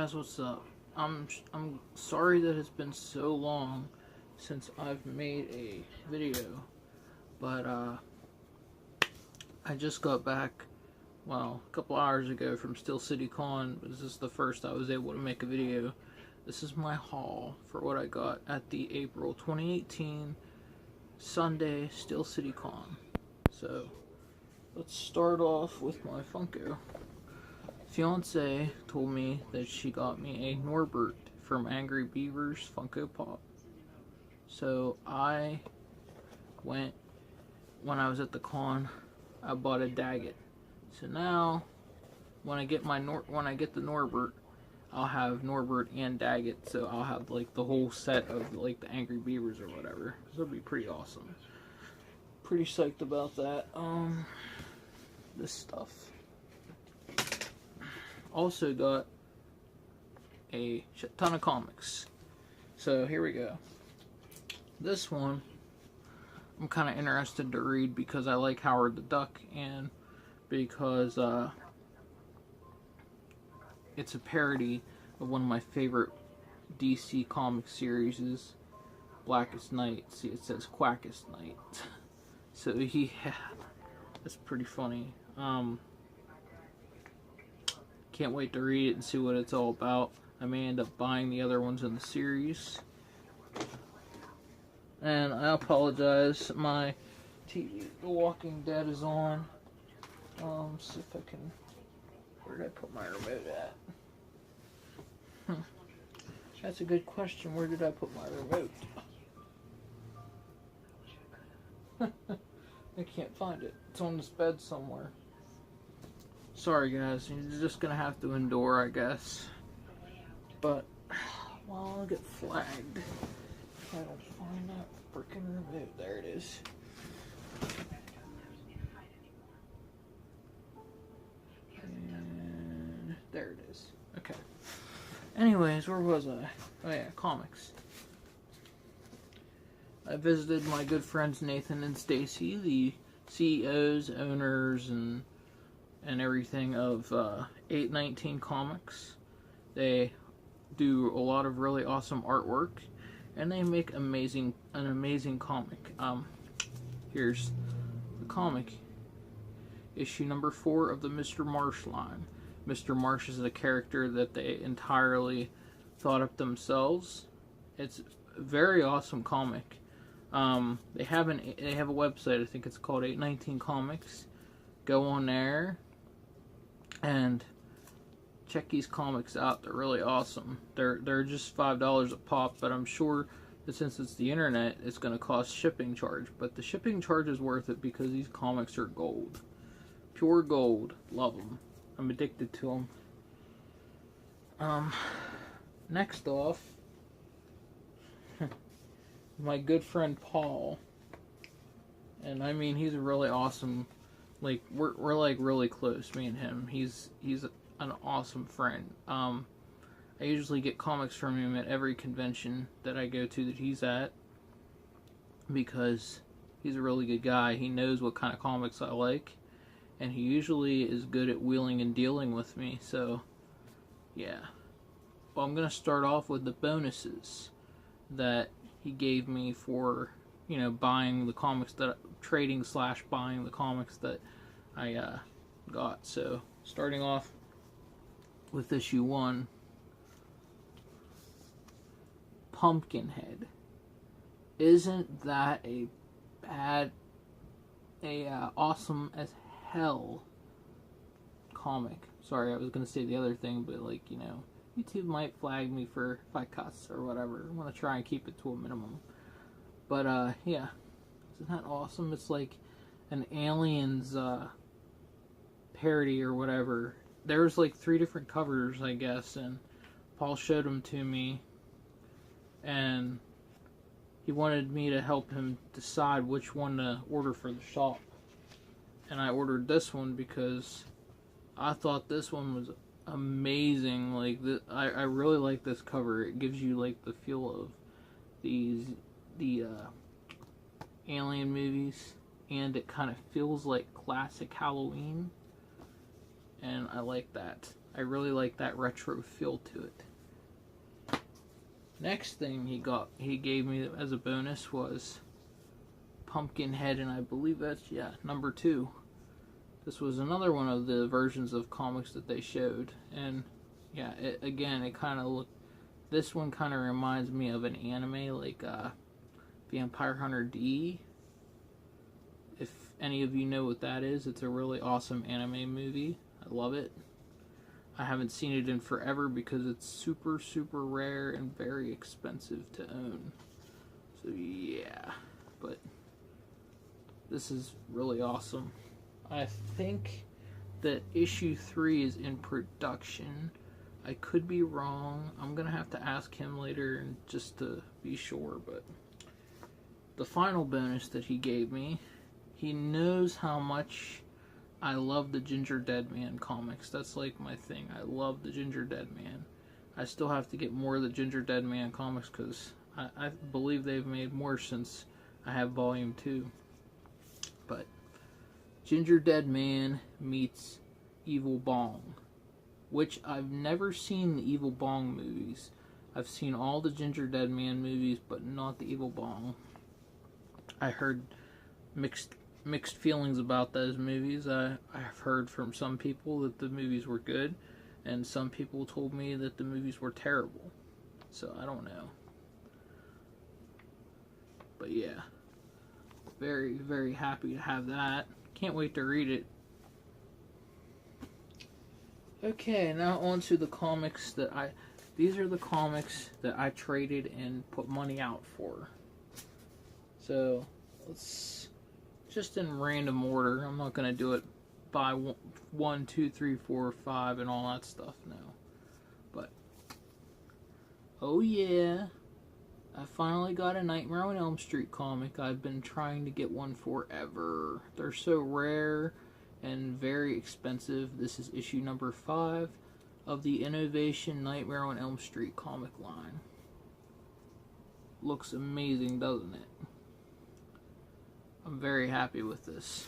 guys, what's up? I'm sorry that it's been so long since I've made a video, but I just got back, well, a couple hours ago from Steel City Con. This is the first I was able to make a video. This is my haul for what I got at the April 2018 Sunday Steel City Con. So let's start off with my Funko. Fiance told me that she got me a Norbert from Angry Beavers Funko Pop. So I went, when I was at the con, I bought a Daggett. So now, when I get the Norbert, I'll have Norbert and Daggett. So I'll have like the whole set of like the Angry Beavers or whatever. So it'll be pretty awesome. Pretty psyched about that. This stuff. Also got a shit ton of comics. So here we go. This one I'm kind of interested to read because I like Howard the Duck and because it's a parody of one of my favorite DC comic series, Blackest Night. See, it says Quackest Night. So yeah, that's pretty funny. Can't wait to read it and see what it's all about. I may end up buying the other ones in the series. And I apologize, my TV, The Walking Dead, is on. See if I can... Where did I put my remote at? That's a good question. Where did I put my remote? I can't find it. It's on this bed somewhere. Sorry guys, you're just gonna have to endure, I guess. But, well, I'll get flagged if I don't find that freaking remote. There it is. And there it is. Okay. Anyways, where was I? Oh yeah, comics. I visited my good friends Nathan and Stacy, the CEOs, owners, and everything of 819 Comics. They do a lot of really awesome artwork, and they make an amazing comic. Here's the comic, issue number 4 of the Mr. Marsh line. Mr. Marsh is a character that they entirely thought up themselves. It's a very awesome comic. They have a website. I think it's called 819 Comics. Go on there and check these comics out. They're really awesome. They're just $5 a pop, but I'm sure that since it's the internet, it's going to cost shipping charge. But the shipping charge is worth it because these comics are gold. Pure gold. Love them. I'm addicted to them. Next off, my good friend Paul. And I mean, he's a really awesome, like, we're like really close, me and him. He's an awesome friend. I usually get comics from him at every convention that I go to that he's at because he's a really good guy. He knows what kind of comics I like, and he usually is good at wheeling and dealing with me. So yeah. Well, I'm gonna start off with the bonuses that he gave me for, you know, buying the comics that trading/buying the comics that I got. So starting off with issue 1, Pumpkinhead. Isn't that awesome as hell comic? Sorry, I was gonna say the other thing, but like, you know, YouTube might flag me for if I cuss or whatever. I'm gonna try and keep it to a minimum. But yeah, isn't that awesome? It's like an Aliens parody or whatever. There's like 3 different covers, I guess, and Paul showed them to me, and he wanted me to help him decide which one to order for the shop. And I ordered this one because I thought this one was amazing. Like, I really like this cover. It gives you like the feel of the Alien movies, and it kind of feels like classic Halloween, and I like that. I really like that retro feel to it. Next thing he gave me as a bonus was Pumpkinhead, and I believe that's, yeah, number 2. This was another one of the versions of comics that they showed, and yeah, it kind of looked. This one kind of reminds me of an anime like Vampire Hunter D. If any of you know what that is, it's a really awesome anime movie. I love it. I haven't seen it in forever because it's super, super rare and very expensive to own. So yeah, but this is really awesome. I think that issue 3 is in production. I could be wrong. I'm going to have to ask him later and just to be sure, but the final bonus that he gave me, he knows how much I love the Ginger Dead Man comics. That's like my thing. I love the Ginger Dead Man. I still have to get more of the Ginger Dead Man comics because I believe they've made more since I have volume 2. But Ginger Dead Man meets Evil Bong, which I've never seen the Evil Bong movies. I've seen all the Ginger Dead Man movies, but not the Evil Bong. I heard mixed feelings about those movies. I've heard from some people that the movies were good, and some people told me that the movies were terrible. So I don't know. But yeah, very, very happy to have that. Can't wait to read it. Okay, now on to the comics that these are the comics that I traded and put money out for. So, let's, just in random order, I'm not going to do it by 1, 2, 3, 4, 5 and all that stuff now. But, oh yeah, I finally got a Nightmare on Elm Street comic. I've been trying to get one forever. They're so rare and very expensive. This is issue number 5 of the Innovation Nightmare on Elm Street comic line. Looks amazing, doesn't it? I'm very happy with this.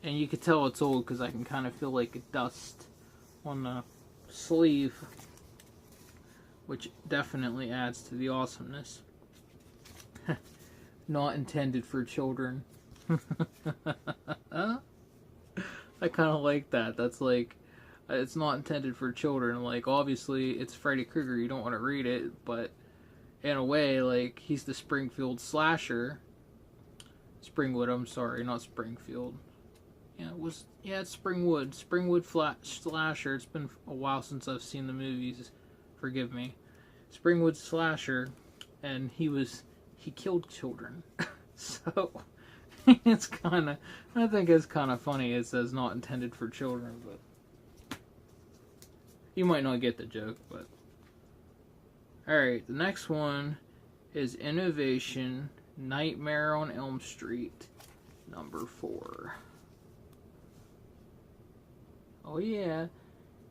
And you can tell it's old because I can kind of feel like a dust on the sleeve, which definitely adds to the awesomeness. Not intended for children. I kind of like that. That's like, it's not intended for children. Like, obviously, it's Freddy Krueger. You don't want to read it, but in a way, like, he's the Springfield slasher. Springwood, I'm sorry, not Springfield. Yeah, it's Springwood. Springwood slasher. It's been a while since I've seen the movies. Forgive me. Springwood slasher, and he killed children. So, it's kind of, I think it's kind of funny. It says not intended for children, but you might not get the joke, but. Alright, the next one is Innovation Nightmare on Elm Street, number 4. Oh yeah,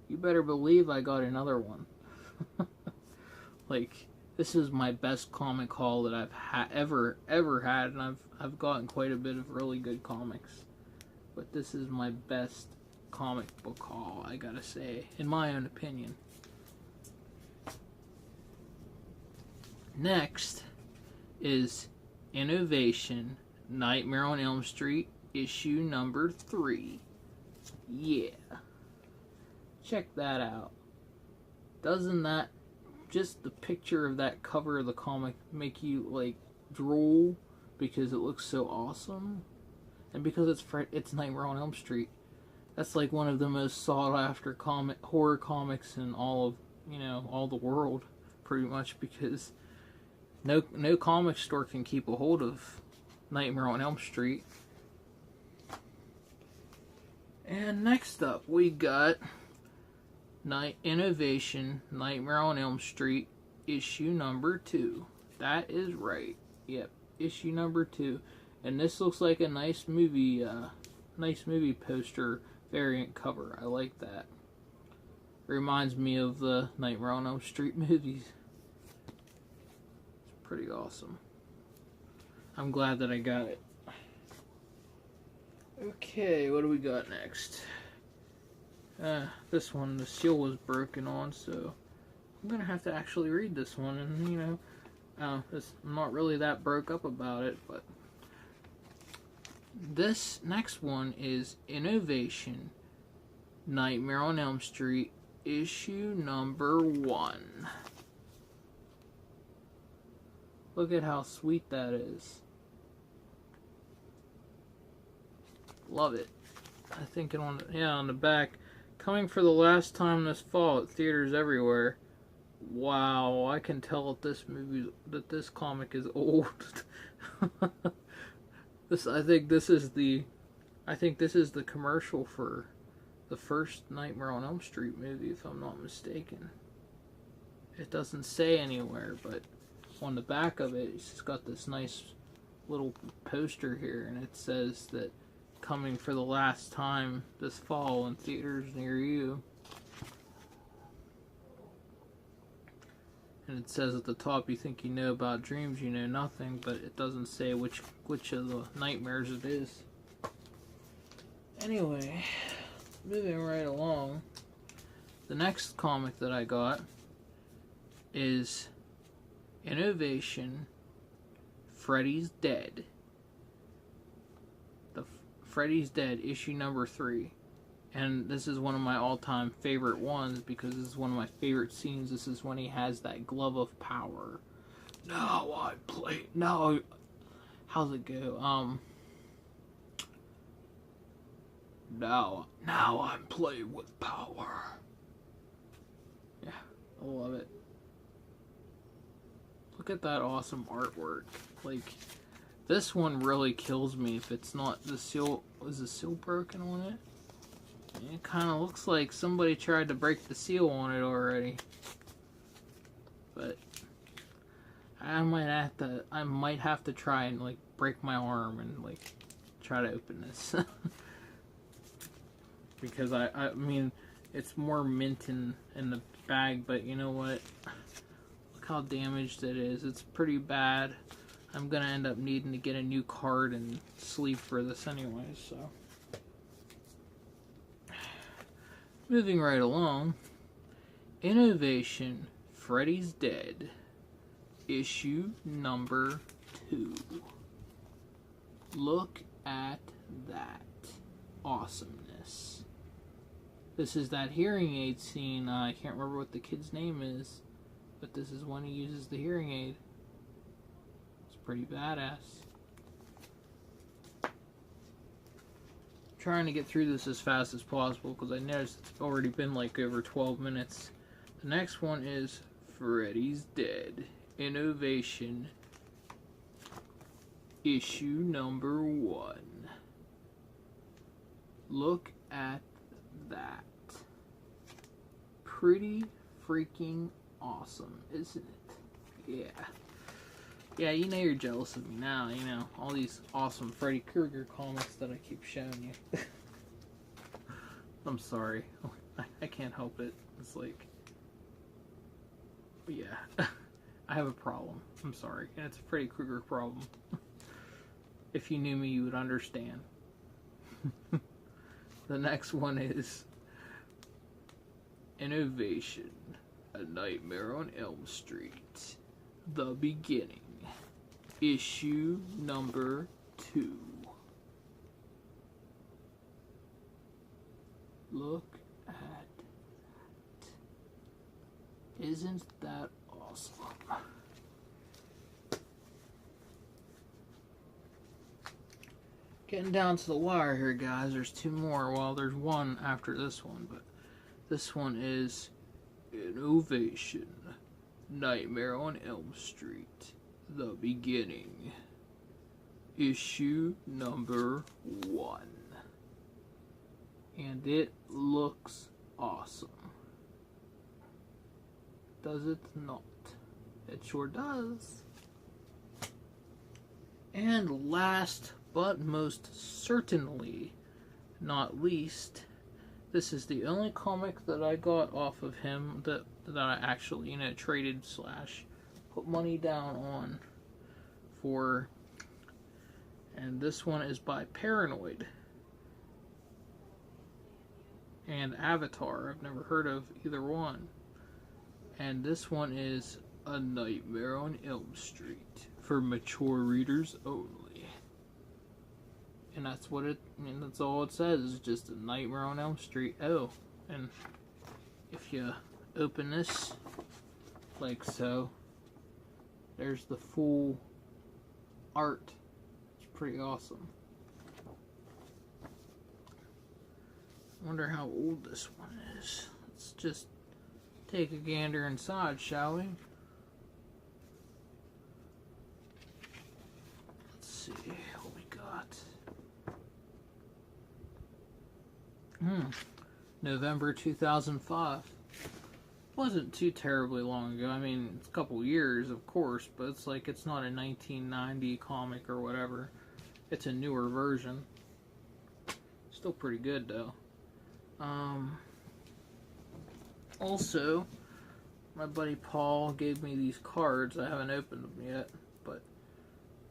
you better believe I got another one. Like, this is my best comic haul that I've ever had, and I've gotten quite a bit of really good comics. But this is my best comic book haul, I gotta say, in my own opinion. Next is Innovation Nightmare on Elm Street, issue number 3. Yeah. Check that out. Doesn't that, just the picture of that cover of the comic make you, like, drool because it looks so awesome? And because it's Nightmare on Elm Street. That's like one of the most sought after horror comics in all of, all the world, pretty much, because no comic store can keep a hold of Nightmare on Elm Street. And next up, we got Innovation Nightmare on Elm Street, issue number 2. That is right. Yep, issue number 2. And this looks like a nice movie poster variant cover. I like that. Reminds me of the Nightmare on Elm Street movies. Pretty awesome. I'm glad that I got it. Okay, what do we got next? This one, the seal was broken on, so I'm gonna have to actually read this one, and you know, I'm not really that broke up about it, but this next one is Innovation, Nightmare on Elm Street, issue number 1. Look at how sweet that is. Love it. I think on the back, coming for the last time this fall at theaters everywhere. Wow, I can tell that this comic is old. I think this is the commercial for the first Nightmare on Elm Street movie, if I'm not mistaken. It doesn't say anywhere, but on the back of it, it's got this nice little poster here, and it says that coming for the last time this fall in theaters near you. And it says at the top, you think you know about dreams, you know nothing, but it doesn't say which of the nightmares it is. Anyway, moving right along, the next comic that I got is Innovation, Freddy's Dead. Freddy's Dead, issue number 3. And this is one of my all-time favorite ones because this is one of my favorite scenes. This is when he has that glove of power. Now I play. Now, how's it go? Now I'm playing with power. Yeah, I love it. Look at that awesome artwork. Like, this one really kills me if it's not the seal. Was the seal broken on it? It kind of looks like somebody tried to break the seal on it already. But I might have to try and like break my arm and like try to open this. Because I mean, it's more mint in the bag, but you know what? Look how damaged it is. It's pretty bad. I'm gonna end up needing to get a new card and sleeve for this anyway, so. Moving right along, Innovation, Freddy's Dead, issue number 2. Look at that awesomeness. This is that hearing aid scene. I can't remember what the kid's name is, but this is when he uses the hearing aid. It's pretty badass. Trying to get through this as fast as possible because I noticed it's already been like over 12 minutes. The next one is Freddy's Dead, Innovation, issue number 1. Look at that. Pretty freaking awesome, isn't it? Yeah. Yeah, you know you're jealous of me now, you know, all these awesome Freddy Krueger comics that I keep showing you. I'm sorry. I can't help it. It's like, yeah, I have a problem. I'm sorry. And it's a Freddy Krueger problem. If you knew me, you would understand. The next one is Innovation, A Nightmare on Elm Street, The Beginning, issue number 2. Look at that. Isn't that awesome? Getting down to the wire here, guys. There's 2 more. Well, there's one after this one, but this one is Innovation, Nightmare on Elm Street, The Beginning, issue number 1. And it looks awesome. Does it not? It sure does. And last but most certainly not least, this is the only comic that I got off of him that I actually, traded / put money down on for. And this one is by Paranoid. and Avatar. I've never heard of either one. And this one is A Nightmare on Elm Street for mature readers only. And that's what that's all it says, is just A Nightmare on Elm Street. Oh, and if you open this like so, there's the full art. It's pretty awesome. I wonder how old this one is. Let's just take a gander inside, shall we? Let's see what we got. November 2005. Wasn't too terribly long ago. I mean, it's a couple years, of course, but it's like it's not a 1990 comic or whatever. It's a newer version. Still pretty good, though. Also, my buddy Paul gave me these cards. I haven't opened them yet, but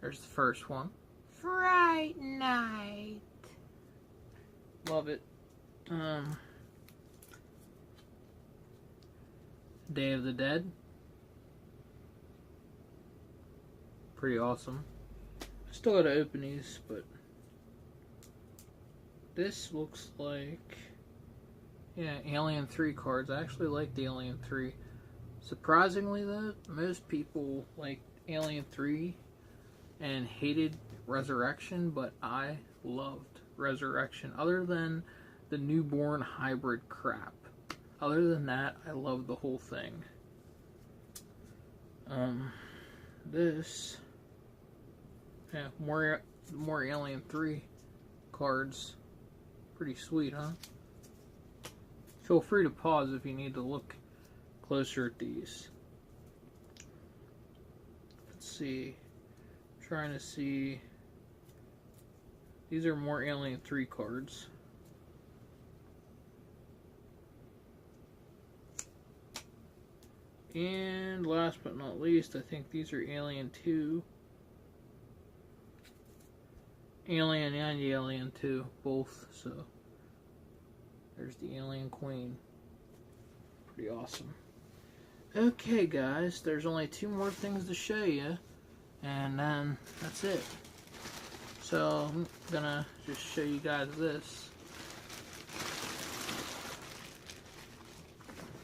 there's the first one. Fright Night. Love it. Day of the Dead. Pretty awesome. I still gotta open these, but this looks like, yeah, Alien 3 cards. I actually like the Alien 3. Surprisingly though, most people like Alien 3 and hated Resurrection, but I loved Resurrection. Other than the newborn hybrid crap. Other than that, I love the whole thing. This, yeah, more Alien 3 cards. Pretty sweet, huh? Feel free to pause if you need to look closer at these. Let's see. I'm trying to see. These are more Alien 3 cards. And last but not least, I think these are Alien 2. Alien and Alien 2, both, so there's the Alien Queen. Pretty awesome. Okay, guys, there's only 2 more things to show you, and then that's it. So I'm gonna just show you guys this.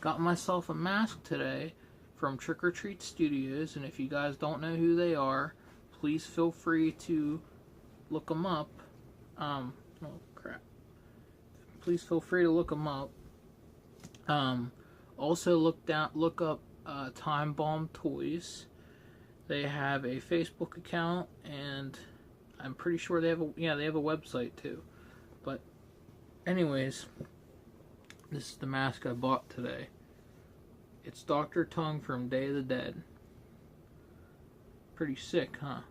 Got myself a mask today from Trick or Treat Studios, and if you guys don't know who they are, please feel free to look them up. Oh crap. Please feel free to look them up. Also look up Time Bomb Toys. They have a Facebook account, and I'm pretty sure they have a website too. But anyways, this is the mask I bought today. It's Dr. Tongue from Day of the Dead. Pretty sick, huh?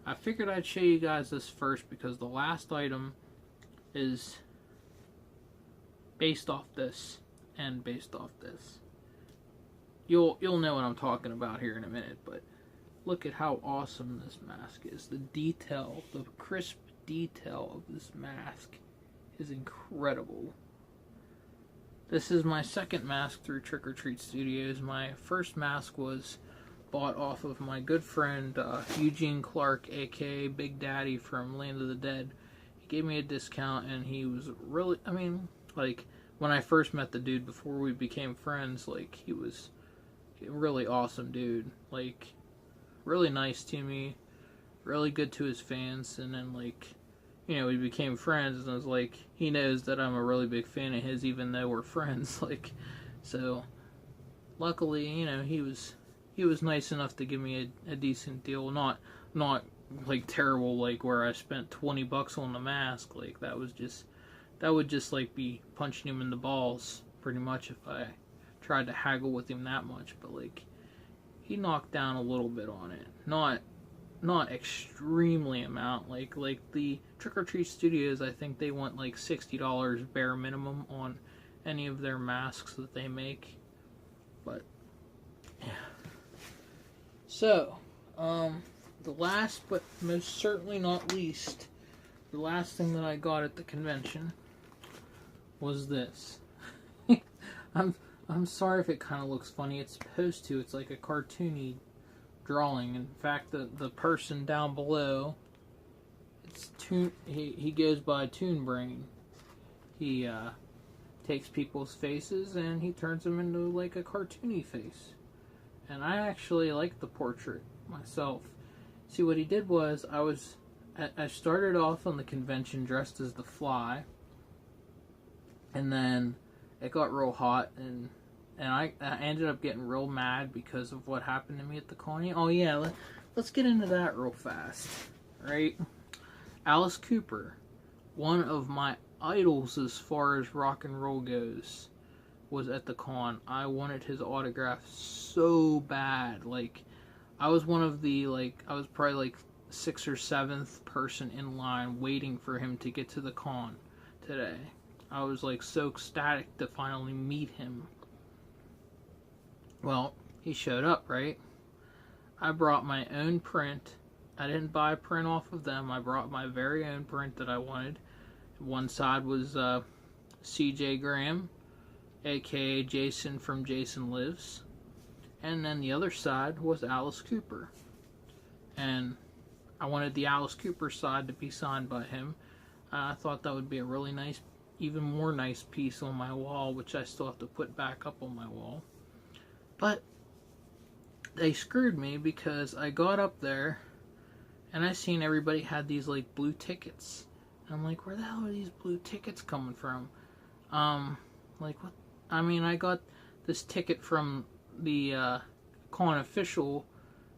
I figured I'd show you guys this first because the last item is based off this and based off this. You'll know what I'm talking about here in a minute, but look at how awesome this mask is. The detail, the crisp detail of this mask is incredible. This is my second mask through Trick or Treat Studios. My first mask was bought off of my good friend Eugene Clark, aka Big Daddy from Land of the Dead. He gave me a discount, and he was really, I mean, like, when I first met the dude before we became friends, like, he was a really awesome dude. Like, really nice to me, really good to his fans, and then, like, you know, we became friends, and it was like, he knows that I'm a really big fan of his, even though we're friends, like, so, luckily, you know, he was nice enough to give me a decent deal, not like terrible, like where I spent $20 on the mask. Like that would just like be punching him in the balls pretty much if I tried to haggle with him that much. But like he knocked down a little bit on it, not extremely amount. Like the Trick or Treat Studios, I think they want like $60 bare minimum on any of their masks that they make. But yeah. So, the last but most certainly not least, the last thing that I got at the convention was this. I'm sorry if it kind of looks funny. It's supposed to. It's like a cartoony drawing. In fact, the person down below, it's he goes by Toon Brain. He takes people's faces and he turns them into like a cartoony face. And I actually like the portrait myself. See, what he did was I started off on the convention dressed as the Fly, and then it got real hot, and I ended up getting real mad because of what happened to me at the con. Oh yeah, let's get into that real fast, right? Alice Cooper, one of my idols as far as rock and roll goes, was at the con. I wanted his autograph so bad. Like, I was one of the, I was probably like 6th or 7th person in line waiting for him to get to the con today. I was like so ecstatic to finally meet him. Well, he showed up, right? I brought my own print. I didn't buy a print off of them. I brought my very own print that I wanted. One side was C.J. Graham, aka Jason from Jason Lives. And then the other side was Alice Cooper. And I wanted the Alice Cooper side to be signed by him. I thought that would be a really nice, even more nice piece on my wall, which I still have to put back up on my wall. But they screwed me because I got up there and I seen everybody had these like blue tickets. And I'm like, where the hell are these blue tickets coming from? Like what? I mean, I got this ticket from the con official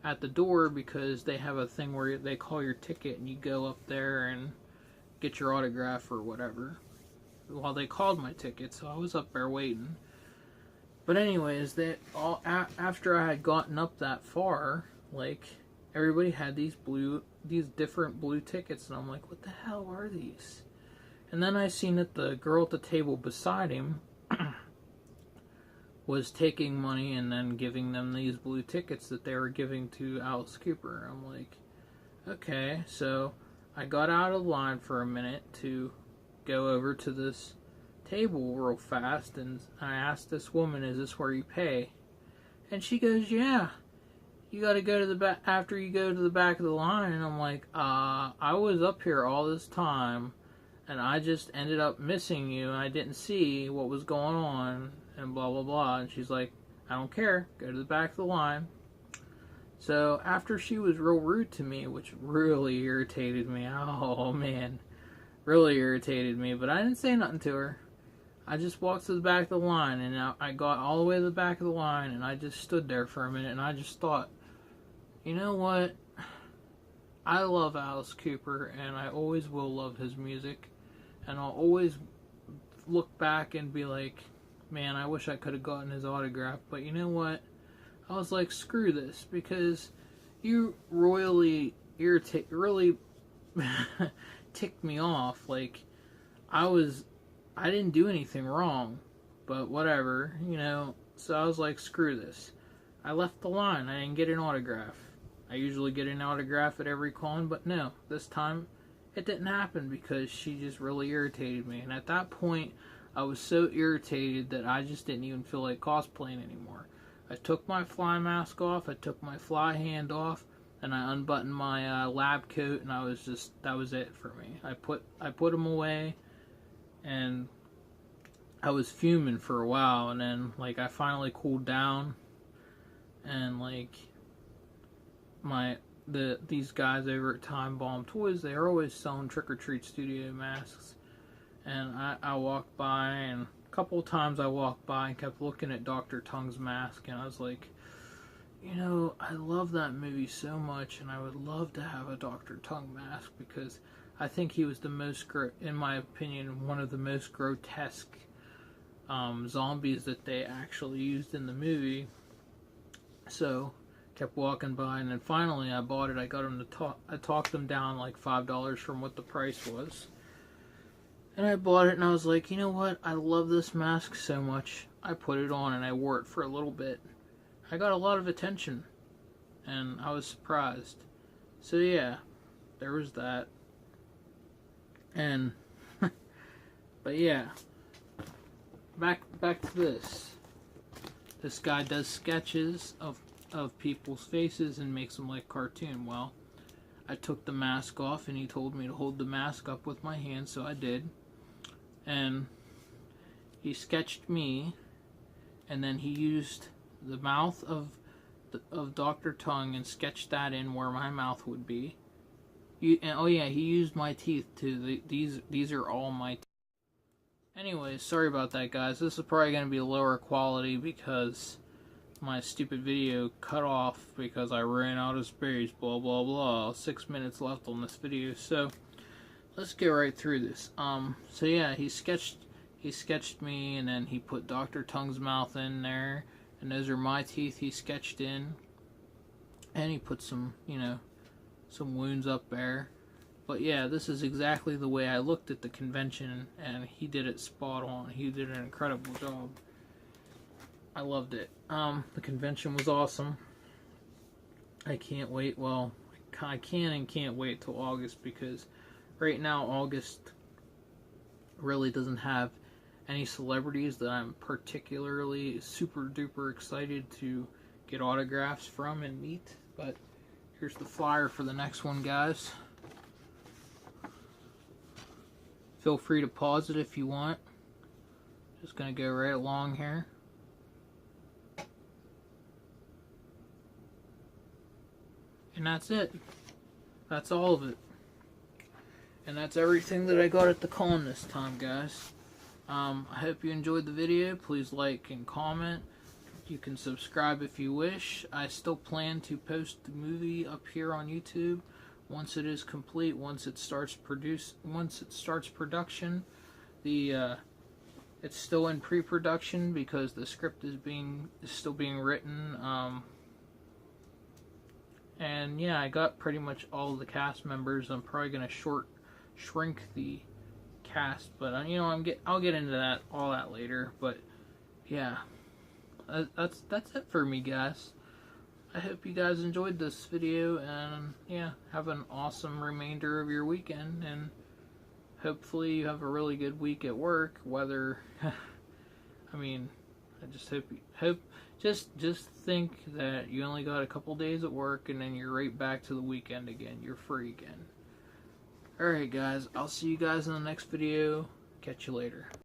at the door because they have a thing where they call your ticket and you go up there and get your autograph or whatever. Well, they called my ticket, so I was up there waiting. But anyways, after I had gotten up that far, like, everybody had these different blue tickets, and I'm like, what the hell are these? And then I seen that the girl at the table beside him was taking money and then giving them these blue tickets that they were giving to Alice Cooper. I'm like, okay, so I got out of line for a minute to go over to this table real fast, and I asked this woman, is this where you pay? And she goes, yeah, you got to go to the back after you go to the back of the line. And I'm like, I was up here all this time and I just ended up missing you and I didn't see what was going on and blah blah blah. And she's like, I don't care, go to the back of the line. So after she was real rude to me, which really irritated me, oh man, really irritated me, but I didn't say nothing to her. I just walked to the back of the line, and I got all the way to the back of the line, and I just stood there for a minute, and I just thought, you know what? I love Alice Cooper, and I always will love his music, and I'll always look back and be like, man, I wish I could have gotten his autograph, but you know what? I was like, screw this, because you really really ticked me off. Like, I didn't do anything wrong, but whatever, you know. So I was like, screw this. I left the line. I didn't get an autograph. I usually get an autograph at every con, but no, this time it didn't happen because she just really irritated me. And at that point, I was so irritated that I just didn't even feel like cosplaying anymore. I took my fly mask off, I took my fly hand off, and I unbuttoned my lab coat, and that was it for me. I put them away. And I was fuming for a while, and then, like, I finally cooled down, and, like, these guys over at Time Bomb Toys, they're always selling Trick or Treat Studio masks, and I walked by, and a couple of times I walked by and kept looking at Dr. Tongue's mask, and I was like, you know, I love that movie so much, and I would love to have a Dr. Tongue mask, because I think he was in my opinion, one of the most grotesque zombies that they actually used in the movie. So, kept walking by, and then finally I bought it. I got them I talked them down like $5 from what the price was. And I bought it, and I was like, you know what? I love this mask so much. I put it on, and I wore it for a little bit. I got a lot of attention, and I was surprised. So yeah, there was that. And, but yeah, back to this. This guy does sketches of people's faces and makes them like cartoon. Well, I took the mask off and he told me to hold the mask up with my hand, so I did. And he sketched me, and then he used the mouth of Dr. Tongue and sketched that in where my mouth would be. Oh yeah, he used my teeth too. These are all my teeth. Anyways, sorry about that, guys. This is probably going to be lower quality because my stupid video cut off because I ran out of space, blah blah blah. 6 minutes left on this video, so let's get right through this. So yeah, he sketched me, and then he put Dr. Tongue's mouth in there, and those are my teeth he sketched in, and he put some, you know, some wounds up there. But yeah, this is exactly the way I looked at the convention, and he did it spot on. He did an incredible job. I loved it. The convention was awesome. I can't wait. Well, I can and can't wait till August, because right now August really doesn't have any celebrities that I'm particularly super duper excited to get autographs from and meet. But here's the flyer for the next one, guys. Feel free to pause it if you want. Just gonna go right along here. And that's it. That's all of it. And that's everything that I got at the con this time, guys. I hope you enjoyed the video. Please like and comment. You can subscribe if you wish. I still plan to post the movie up here on YouTube once it is complete. Once it starts production. It's still in pre-production because the script is still being written. And yeah, I got pretty much all the cast members. I'm probably gonna shrink the cast, but you know, I'll get into all that later. But yeah, that's it for me, guys. I hope you guys enjoyed this video, and yeah, have an awesome remainder of your weekend, and hopefully you have a really good week at work. Whether I mean, I just just think that you only got a couple days at work, and then you're right back to the weekend again. You're free again. Alright guys, I'll see you guys in the next video. Catch you later.